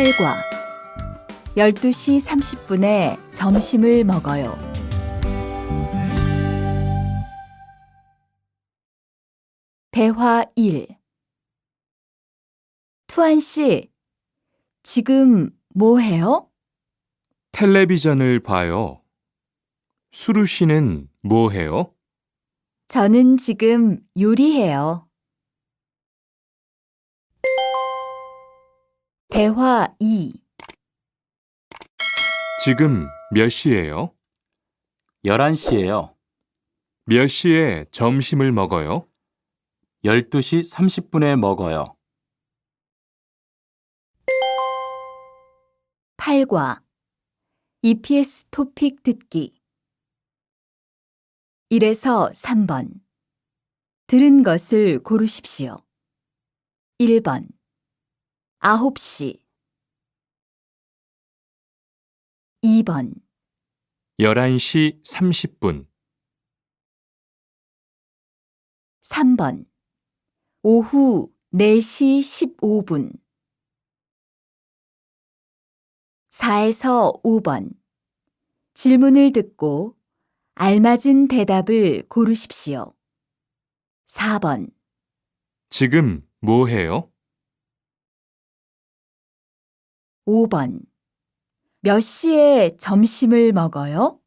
8과 12시 30분에 점심을 먹어요. 대화 1. 투안 씨, 지금 뭐 해요? 텔레비전을 봐요. 수루 씨는 뭐 해요? 저는 지금 요리해요. 대화 2. 지금 몇 시예요? 11시예요. 몇 시에 점심을 먹어요? 12시 30분에 먹어요. 8과 EPS 토픽 듣기 1에서 3번 들은 것을 고르십시오. 1번 9시 2번 11시 30분, 3번 오후 4시 15분 4에서 5번 질문을 듣고 알맞은 대답을 고르십시오. 4번 지금 뭐 해요? 5번 몇 시에 점심을 먹어요?